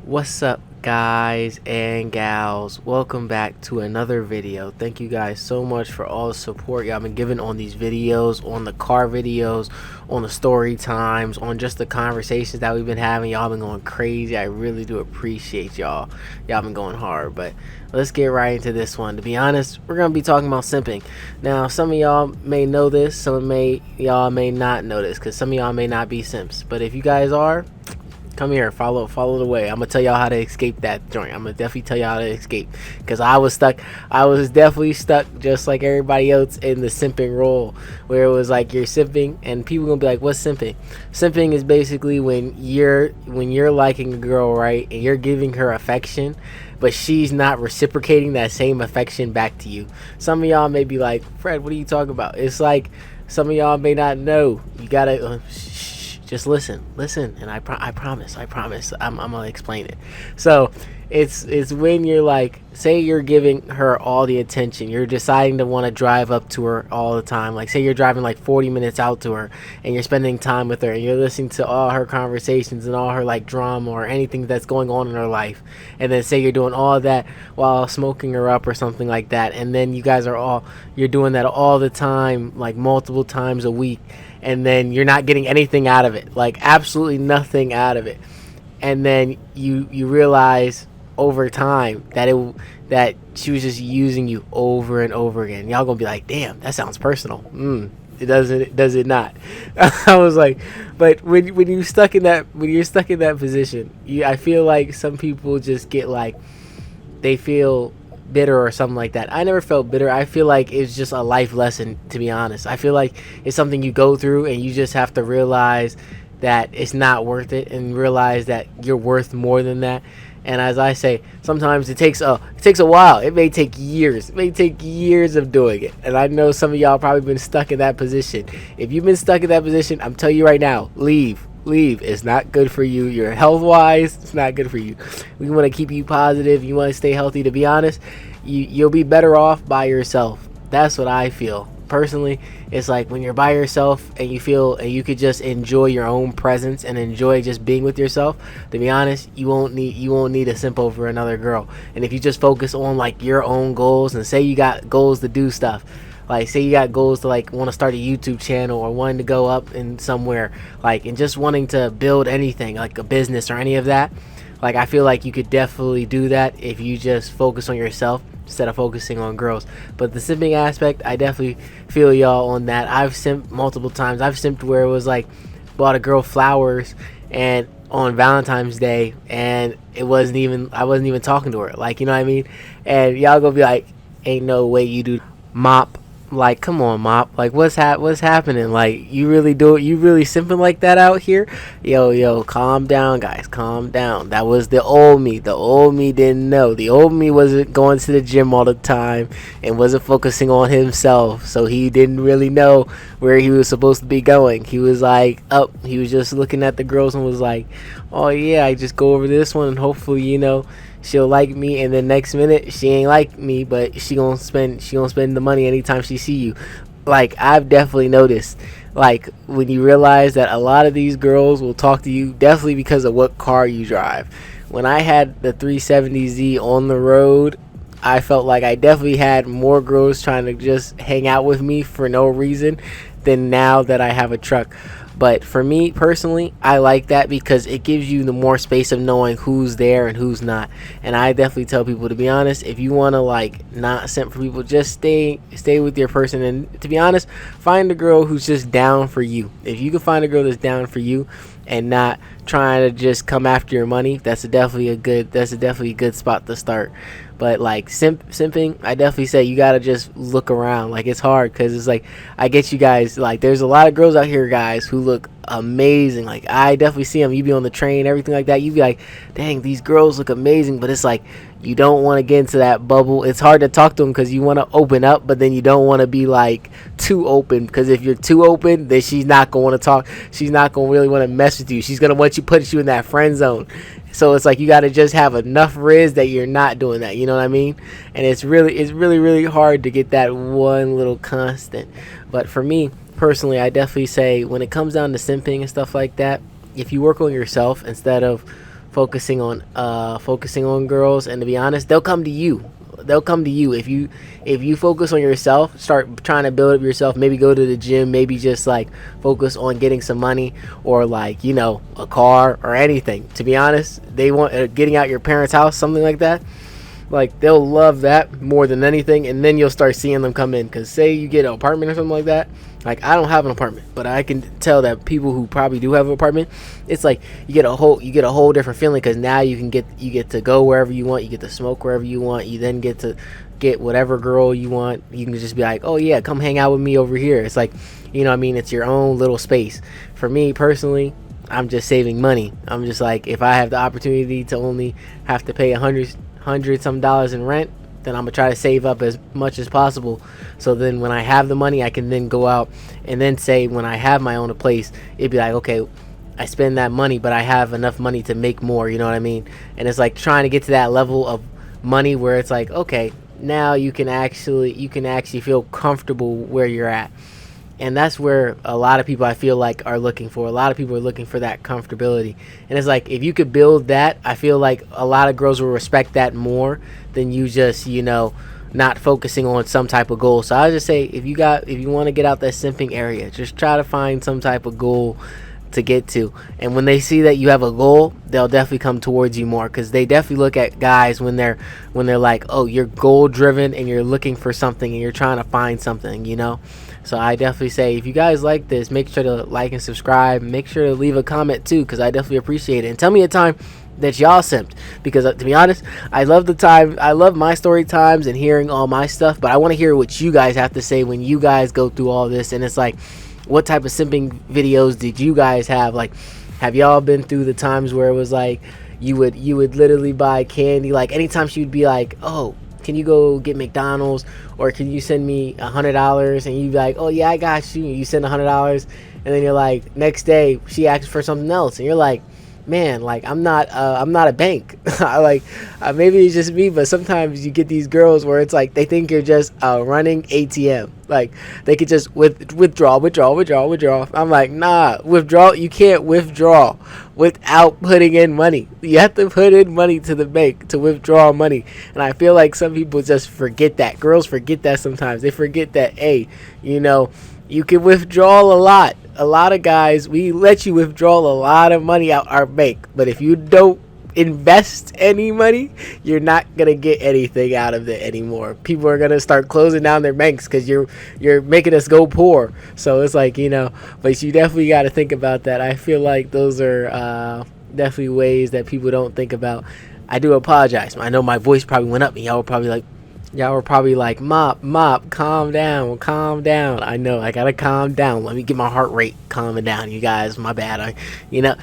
What's up, guys and gals? Welcome back to another video. Thank you guys so much for all the support y'all been giving on these videos, on the car videos, on the story times, on just the conversations that we've been having. Y'all been going crazy. I really do appreciate y'all. Y'all been going hard. But let's get right into this one. To be honest, we're gonna be talking about simping. Now, some of y'all may know this, some of y'all may not know this, because some of y'all may not be simps. But if you guys are, come here, follow the way. I'm gonna tell y'all how to escape that joint. I'm gonna definitely tell y'all how to escape, because I was stuck. I was definitely stuck, just like everybody else, in the simping role, where it was like you're simping and people gonna be like, what's simping? Simping is basically when you're liking a girl, right, and you're giving her affection, but she's not reciprocating that same affection back to you. Some of y'all may be like, Fred, what are you talking about? It's like some of y'all may not know. You gotta just listen, and I promise, I'm gonna explain it. So it's when you're like, say you're giving her all the attention, you're deciding to want to drive up to her all the time. Like, say you're driving like 40 minutes out to her, and you're spending time with her, and you're listening to all her conversations and all her like drama or anything that's going on in her life. And then say you're doing all that while smoking her up or something like that, and then you're doing that all the time, like multiple times a week, and then you're not getting anything out of it, like absolutely nothing out of it. And then you realize over time that she was just using you over and over again. Y'all gonna be like, damn, that sounds personal. Does it not? I was like, but when you're stuck in that position, I feel like some people just get like, they feel bitter or something like that. I never felt bitter. I feel like it's just a life lesson, to be honest. I feel like it's something you go through, and you just have to realize that it's not worth it, and realize that you're worth more than that. And as I say, sometimes it takes a while. It may take years. It may take years of doing it. And I know some of y'all probably been stuck in that position. If you've been stuck in that position, I'm telling you right now, leave. It's not good for you. Your health wise, it's not good for you. We want to keep you positive. You want to stay healthy. To be honest, you'll be better off by yourself. That's what I feel personally. It's like when you're by yourself and you could just enjoy your own presence and enjoy just being with yourself. To be honest, you won't need a simp over another girl. And if you just focus on like your own goals, and say you got goals to do stuff, like say you got goals to like want to start a YouTube channel, or wanting to go up in somewhere, like, and just wanting to build anything like a business or any of that, like I feel like you could definitely do that if you just focus on yourself instead of focusing on girls. But the simping aspect, I definitely feel y'all on that. I've simped multiple times. I've simped where it was like, bought a girl flowers and on Valentine's Day, and I wasn't even talking to her, like, you know what I mean? And y'all gonna be like, ain't no way you do. Mop, like, come on, Mop, like, what's happening? Like, you really simping like that out here? Yo, calm down, guys, calm down. That was the old me. The old me didn't know. The old me wasn't going to the gym all the time and wasn't focusing on himself, so he didn't really know where he was supposed to be going. He was like, he was just looking at the girls and was like, oh yeah, I just go over this one and hopefully, she'll like me. And then next minute she ain't like me, but she gonna spend the money anytime she see you. Like, I've definitely noticed, like, when you realize that a lot of these girls will talk to you definitely because of what car you drive. When I had the 370Z on the road, I felt like I definitely had more girls trying to just hang out with me for no reason than now that I have a truck. But for me personally, I like that because it gives you the more space of knowing who's there and who's not. And I definitely tell people, to be honest, if you want to like not simp for people, just stay with your person. And to be honest, find a girl who's just down for you. If you can find a girl that's down for you and not trying to just come after your money, that's definitely a good spot to start. But like simping, I definitely say you gotta just look around. Like, it's hard because it's like, I get you guys, like, there's a lot of girls out here, guys, who look amazing. Like, I definitely see them. You be on the train, everything like that, you be like, dang, these girls look amazing. But it's like, you don't want to get into that bubble. It's hard to talk to them because you want to open up, but then you don't want to be like too open, because if you're too open, then she's not going to want to talk. She's not going to really want to mess with you. She's going to want you, put you in that friend zone. So it's like you got to just have enough riz that you're not doing that, you know what I mean? And it's really hard to get that one little constant. But for me personally, I definitely say when it comes down to simping and stuff like that, if you work on yourself instead of focusing on girls, and to be honest, they'll come to you. They'll come to you if you focus on yourself, start trying to build up yourself, maybe go to the gym, maybe just like focus on getting some money, or like, you know, a car or anything. To be honest, they want getting out your parents' house, something like that. Like, they'll love that more than anything, and then you'll start seeing them come in. Because say you get an apartment or something like that. Like, I don't have an apartment, but I can tell that people who probably do have an apartment, it's like you get a whole different feeling, because now you get to go wherever you want, you get to smoke wherever you want, you then get to get whatever girl you want. You can just be like, oh yeah, come hang out with me over here. It's like, you know what I mean, it's your own little space. For me personally, I'm just saving money. I'm just like, if I have the opportunity to only have to pay $100 some dollars in rent, then I'm gonna try to save up as much as possible, so then when I have the money, I can then go out, and then say when I have my own place, it'd be like, okay, I spend that money, but I have enough money to make more, you know what I mean? And it's like trying to get to that level of money where it's like, okay, now you can actually feel comfortable where you're at. And that's where a lot of people, I feel like, are looking for. A lot of people are looking for that comfortability. And it's like, if you could build that, I feel like a lot of girls will respect that more than you just, you know, not focusing on some type of goal. So I would just say, if you want to get out that simping area, just try to find some type of goal to get to. And when they see that you have a goal, they'll definitely come towards you more, because they definitely look at guys when they're like, oh, you're goal driven and you're looking for something and you're trying to find something, you know. So I definitely say, if you guys like this, make sure to like and subscribe. Make sure to leave a comment too, because I definitely appreciate it. And tell me a time that y'all simped, because to be honest, I love my story times and hearing all my stuff, but I want to hear what you guys have to say when you guys go through all this. And it's like, what type of simping videos did you guys have? Like, have y'all been through the times where it was like you would literally buy candy, like anytime she would be like, oh, can you go get McDonald's, or can you send me $100? And you'd be like, oh yeah, I got you. You send $100, and then you're like, next day she asks for something else, and you're like, man, like, I'm not a bank. Like, maybe it's just me, but sometimes you get these girls where it's like they think you're just a running ATM. Like, they could just withdraw. I'm like, nah, withdraw. You can't withdraw without putting in money. You have to put in money to the bank to withdraw money. And I feel like some people just forget that. Girls forget that sometimes. They forget that, hey, you know, you can withdraw a lot. A lot of guys, we let you withdraw a lot of money out our bank, but if you don't invest any money, you're not gonna get anything out of it anymore. People are gonna start closing down their banks because you're making us go poor. So it's like, you know, but you definitely got to think about that. I feel like those are definitely ways that people don't think about. I do apologize. I know my voice probably went up, and y'all were probably like, Mop, calm down. I know, I gotta calm down. Let me get my heart rate calming down, you guys. My bad. You know,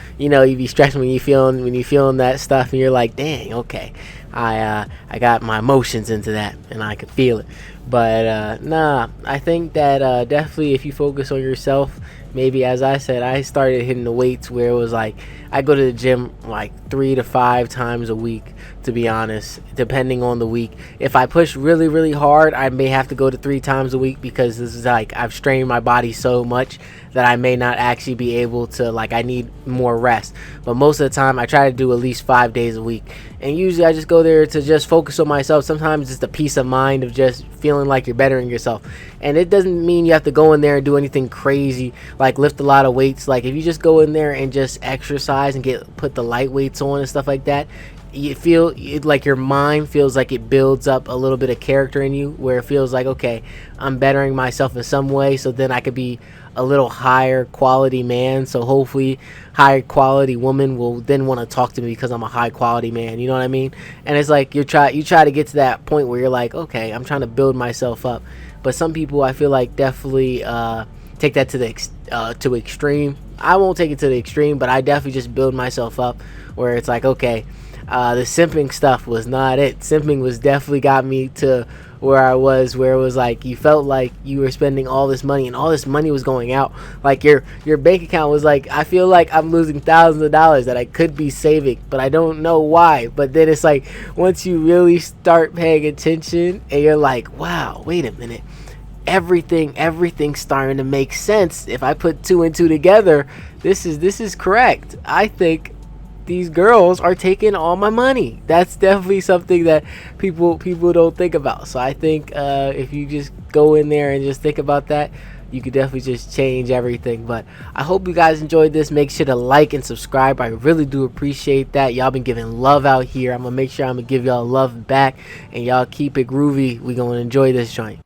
you be stressing when you feeling that stuff, and you're like, dang, okay, I got my emotions into that, and I could feel it. But nah, I think that definitely, if you focus on yourself, maybe, as I said, I started hitting the weights where it was like I go to the gym like 3 to 5 times a week, to be honest, depending on the week. If I push really, really hard, I may have to go to 3 times a week, because this is like, I've strained my body so much that I may not actually be able to, like, I need more rest. But most of the time, I try to do at least 5 days a week. And usually I just go there to just focus on myself. Sometimes it's the peace of mind of just feeling like you're bettering yourself. And it doesn't mean you have to go in there and do anything crazy, like lift a lot of weights. Like, if you just go in there and just exercise and put the light weights on and stuff like that, you feel like your mind feels like it builds up a little bit of character in you, where it feels like, okay, I'm bettering myself in some way, so then I could be a little higher quality man. So hopefully higher quality woman will then want to talk to me because I'm a high quality man, you know what I mean? And it's like you try to get to that point where you're like, okay, I'm trying to build myself up. But some people, I feel like, definitely take that to the extreme. I won't take it to the extreme, but I definitely just build myself up, where it's like, okay, the simping stuff was not it. Simping was definitely got me to where I was, where it was like you felt like you were spending all this money, and all this money was going out. Like, your bank account was like, I feel like I'm losing thousands of dollars that I could be saving, but I don't know why. But then it's like, once you really start paying attention, and you're like, wow, wait a minute, everything's starting to make sense. If I put 2 and 2 together, this is correct. I think these girls are taking all my money. That's definitely something that people don't think about. So I think if you just go in there and just think about that, you could definitely just change everything. But I hope you guys enjoyed this. Make sure to like and subscribe. I really do appreciate that. Y'all been giving love out here. I'm gonna make sure I'm gonna give y'all love back, and y'all keep it groovy. We gonna enjoy this joint.